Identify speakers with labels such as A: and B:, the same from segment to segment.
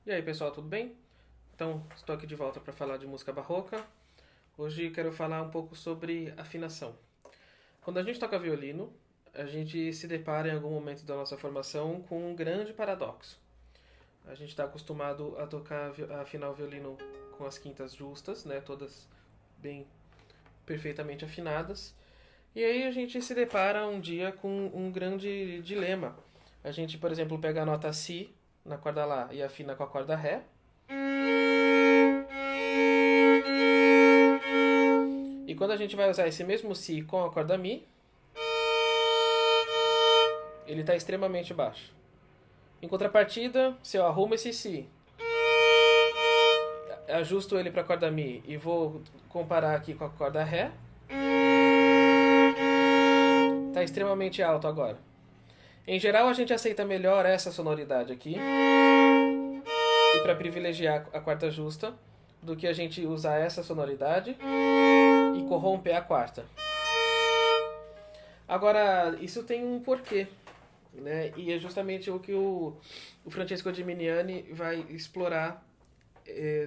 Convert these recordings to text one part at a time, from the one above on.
A: E aí, pessoal, tudo bem? Então, estou aqui de volta para falar de música barroca. Hoje quero falar um pouco sobre afinação. Quando a gente toca violino, a gente se depara em algum momento da nossa formação com um grande paradoxo. A gente está acostumado a tocar, a afinar o violino com as quintas justas, né, todas bem perfeitamente afinadas. E aí a gente se depara um dia com um grande dilema. A gente, por exemplo, pega a nota Si na corda Lá e afina com a corda Ré. E quando a gente vai usar esse mesmo Si com a corda Mi, ele está extremamente baixo. Em contrapartida, se eu arrumo esse Si, ajusto ele para a corda Mi e vou comparar aqui com a corda Ré, está extremamente alto agora. Em geral, a gente aceita melhor essa sonoridade aqui, e para privilegiar a quarta justa, do que a gente usar essa sonoridade e corromper a quarta. Agora, isso tem um porquê, né? E é justamente o que o Francesco Gimignani vai explorar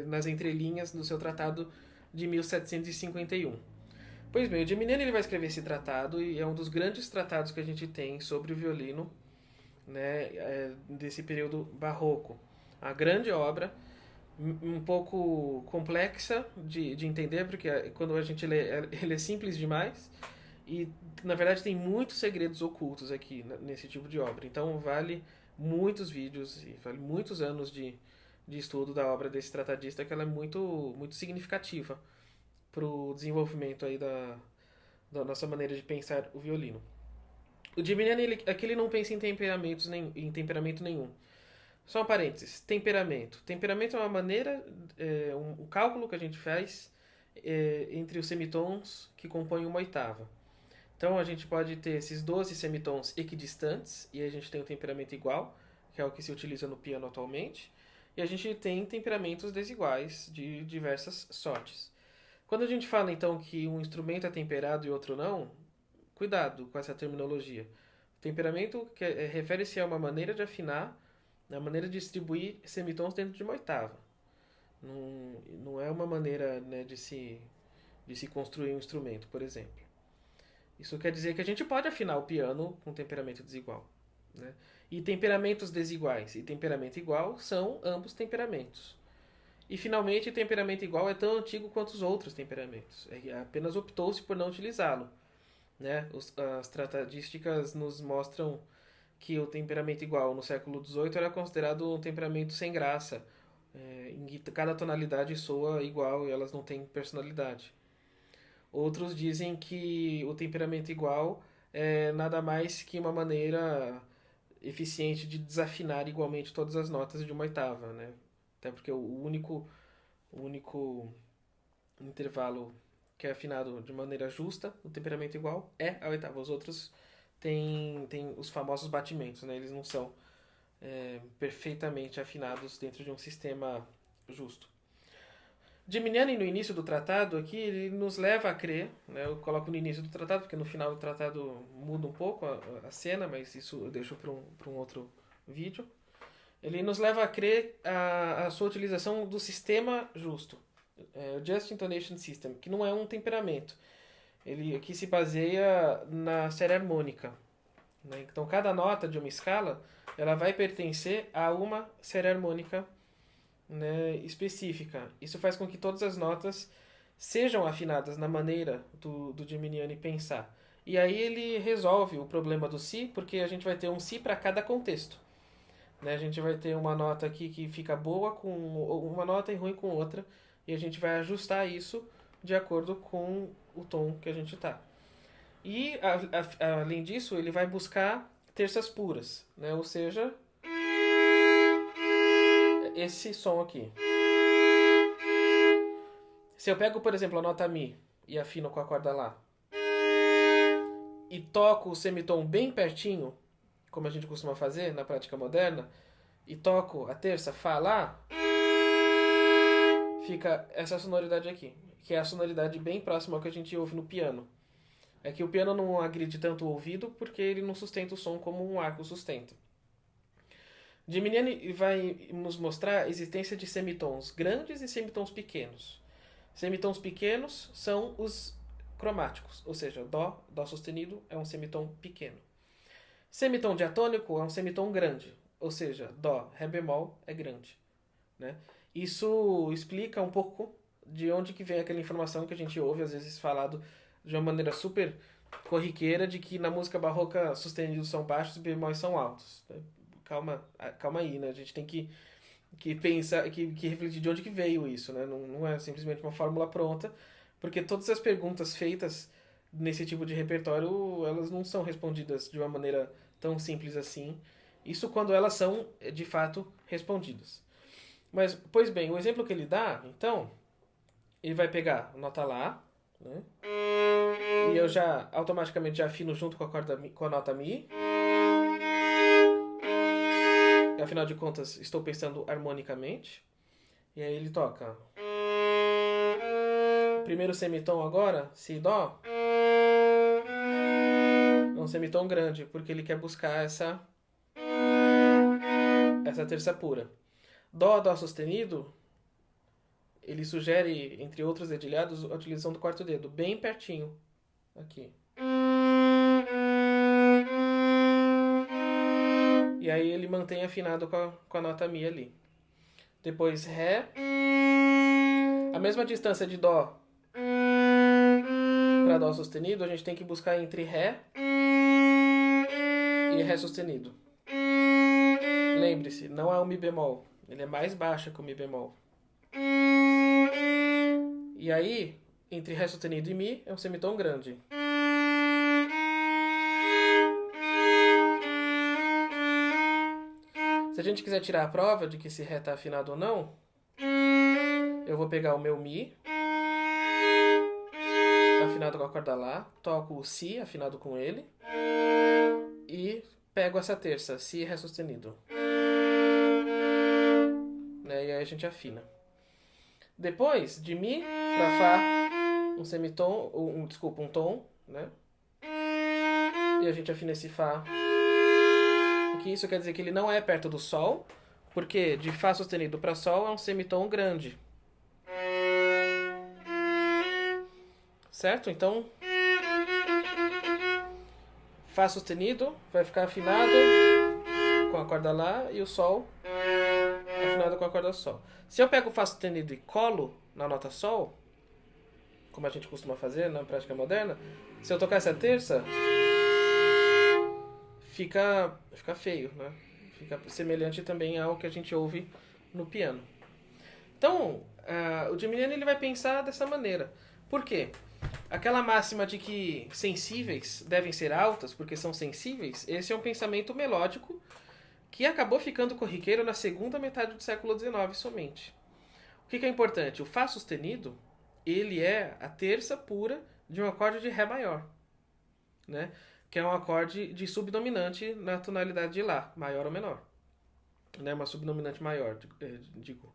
A: nas entrelinhas do seu tratado de 1751. Pois bem, o Gimignani ele vai escrever esse tratado e é um dos grandes tratados que a gente tem sobre o violino, né, desse período barroco. A grande obra, um pouco complexa de entender, porque quando a gente lê, ele é simples demais e, na verdade, tem muitos segredos ocultos aqui nesse tipo de obra. Então, vale muitos vídeos e vale muitos anos de estudo da obra desse tratadista, que ela é muito significativa para o desenvolvimento aí da nossa maneira de pensar o violino. O Gimignani, aqui ele não pensa em temperamento nenhum. Só um parênteses, temperamento. Temperamento é uma maneira, um cálculo que a gente faz entre os semitons que compõem uma oitava. Então a gente pode ter esses 12 semitons equidistantes, e a gente tem um temperamento igual, que é o que se utiliza no piano atualmente, e a gente tem temperamentos desiguais de diversas sortes. Quando a gente fala então que um instrumento é temperado e outro não, cuidado com essa terminologia. O temperamento refere-se a uma maneira de afinar, a maneira de distribuir semitons dentro de uma oitava. Não é uma maneira, né, de se construir um instrumento, por exemplo. Isso quer dizer que a gente pode afinar o piano com temperamento desigual. Né? E temperamentos desiguais e temperamento igual são ambos temperamentos. E finalmente, temperamento igual é tão antigo quanto os outros temperamentos. Apenas optou-se por não utilizá-lo. Né? As tratadísticas nos mostram que o temperamento igual no século XVIII era considerado um temperamento sem graça, em que cada tonalidade soa igual e elas não têm personalidade. Outros dizem que o temperamento igual é nada mais que uma maneira eficiente de desafinar igualmente todas as notas de uma oitava, né? Até porque o único intervalo que é afinado de maneira justa, no temperamento igual, é a oitava. Os outros têm os famosos batimentos, né? Eles não são perfeitamente afinados dentro de um sistema justo. Gimignani, no início do tratado, aqui, ele nos leva a crer, né? Eu coloco no início do tratado, porque no final do tratado muda um pouco a cena, mas isso eu deixo para um outro vídeo. Ele nos leva a crer a sua utilização do sistema justo, o Just Intonation System, que não é um temperamento. Ele aqui se baseia na série harmônica. Né? Então, cada nota de uma escala ela vai pertencer a uma série harmônica, né, específica. Isso faz com que todas as notas sejam afinadas na maneira do Gimignani pensar. E aí ele resolve o problema do Si, porque a gente vai ter um Si para cada contexto. Né? A gente vai ter uma nota aqui que fica boa com uma nota e ruim com outra, e a gente vai ajustar isso de acordo com o tom que a gente está. E, além disso, ele vai buscar terças puras, né? Ou seja, esse som aqui. Se eu pego, por exemplo, a nota Mi e afino com a corda Lá e toco o semitom bem pertinho, como a gente costuma fazer na prática moderna, e toco a terça Fá Lá, fica essa sonoridade aqui, que é a sonoridade bem próxima ao que a gente ouve no piano. É que o piano não agride tanto o ouvido porque ele não sustenta o som como um arco sustenta. Gimignani vai nos mostrar a existência de semitons grandes e semitons pequenos. Semitons pequenos são os cromáticos, ou seja, Dó sustenido é um semitom pequeno. Semitom diatônico é um semitom grande, ou seja, Dó, Ré bemol é grande. Né? Isso explica um pouco de onde que vem aquela informação que a gente ouve às vezes falado de uma maneira super corriqueira de que na música barroca sustenidos são baixos e bemóis são altos. Calma aí, né? A gente tem que pensar, que refletir de onde que veio isso, né? Não é simplesmente uma fórmula pronta, porque todas as perguntas feitas nesse tipo de repertório, elas não são respondidas de uma maneira tão simples assim. Isso quando elas são, de fato, respondidas. Mas, pois bem, o exemplo que ele dá, então, ele vai pegar a nota Lá, né? E eu já automaticamente já afino junto com a nota Mi. Afinal de contas, estou pensando harmonicamente. E aí ele toca. O primeiro semitom agora, Si, Dó. É um semitom grande, porque ele quer buscar essa terça pura. Dó sustenido, ele sugere, entre outros dedilhados, a utilização do quarto dedo, bem pertinho. Aqui. E aí ele mantém afinado com a nota Mi ali. Depois Ré. A mesma distância de Dó para Dó sustenido, a gente tem que buscar entre Ré e Ré sustenido. Lembre-se, não é o Mi bemol. Ele é mais baixo que o Mi bemol. E aí, entre Ré sustenido e Mi, é um semitom grande. Se a gente quiser tirar a prova de que esse Ré está afinado ou não, eu vou pegar o meu Mi, afinado com a corda Lá, toco o Si, afinado com ele, e pego essa terça, Si, Ré sustenido. Né? E aí a gente afina. Depois, de Mi para Fá, um semitom, um tom, né? E a gente afina esse Fá. Que isso quer dizer que ele não é perto do Sol, porque de Fá sustenido para Sol é um semitom grande. Certo? Então, Fá sustenido vai ficar afinado com a corda Lá e o Sol afinado com a corda Sol. Se eu pego o Fá sustenido e colo na nota Sol, como a gente costuma fazer na prática moderna, se eu tocar essa terça, fica feio, né? Fica semelhante também ao que a gente ouve no piano. Então, o Gimignani ele vai pensar dessa maneira. Por quê? Aquela máxima de que sensíveis devem ser altas porque são sensíveis, esse é um pensamento melódico que acabou ficando corriqueiro na segunda metade do século XIX somente. O que é importante? O Fá sustenido, ele é a terça pura de um acorde de Ré maior, né? Que é um acorde de subdominante na tonalidade de Lá, maior ou menor. Né? Uma subdominante maior, digo.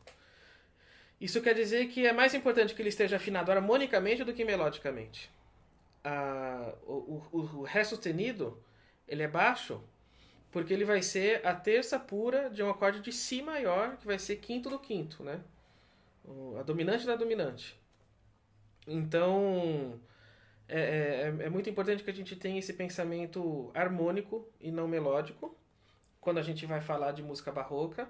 A: Isso quer dizer que é mais importante que ele esteja afinado harmonicamente do que melodicamente. O Ré sustenido, ele é baixo porque ele vai ser a terça pura de um acorde de Si maior, que vai ser quinto do quinto, né? A dominante da dominante. Então, é muito importante que a gente tenha esse pensamento harmônico e não melódico quando a gente vai falar de música barroca.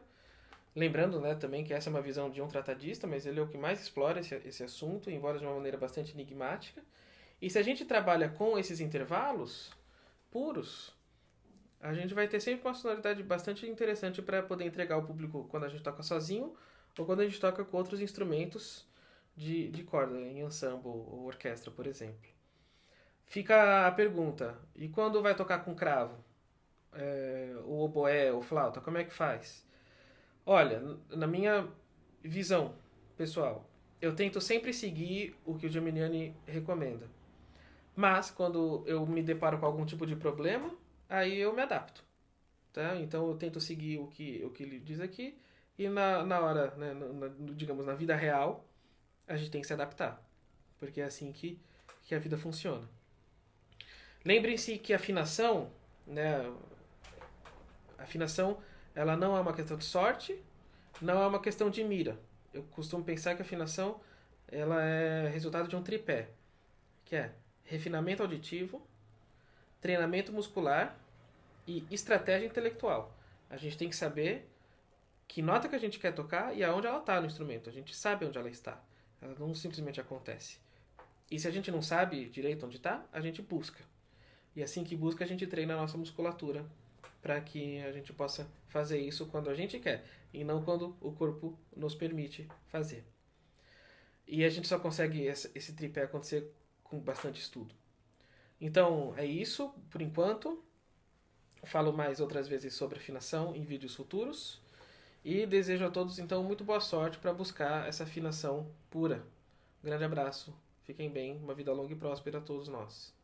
A: Lembrando, né, também que essa é uma visão de um tratadista, mas ele é o que mais explora esse assunto, embora de uma maneira bastante enigmática. E se a gente trabalha com esses intervalos puros, a gente vai ter sempre uma sonoridade bastante interessante para poder entregar ao público quando a gente toca sozinho ou quando a gente toca com outros instrumentos de corda, em ensemble ou orquestra, por exemplo. Fica a pergunta, e quando vai tocar com cravo? O oboé ou flauta, como é que faz? Olha, na minha visão pessoal, eu tento sempre seguir o que o Gimignani recomenda. Mas, quando eu me deparo com algum tipo de problema, aí eu me adapto. Tá? Então, eu tento seguir o que ele diz aqui. E na hora, né, digamos, na vida real, a gente tem que se adaptar. Porque é assim que a vida funciona. Lembrem-se que a afinação, né, a afinação ela não é uma questão de sorte, não é uma questão de mira. Eu costumo pensar que a afinação ela é resultado de um tripé, que é refinamento auditivo, treinamento muscular e estratégia intelectual. A gente tem que saber que nota que a gente quer tocar e aonde ela está no instrumento. A gente sabe onde ela está. Ela não simplesmente acontece. E se a gente não sabe direito onde está, a gente busca. E assim que busca, a gente treina a nossa musculatura para que a gente possa fazer isso quando a gente quer e não quando o corpo nos permite fazer. E a gente só consegue esse tripé acontecer com bastante estudo. Então é isso por enquanto. Falo mais outras vezes sobre afinação em vídeos futuros. E desejo a todos então muito boa sorte para buscar essa afinação pura. Um grande abraço, fiquem bem, uma vida longa e próspera a todos nós.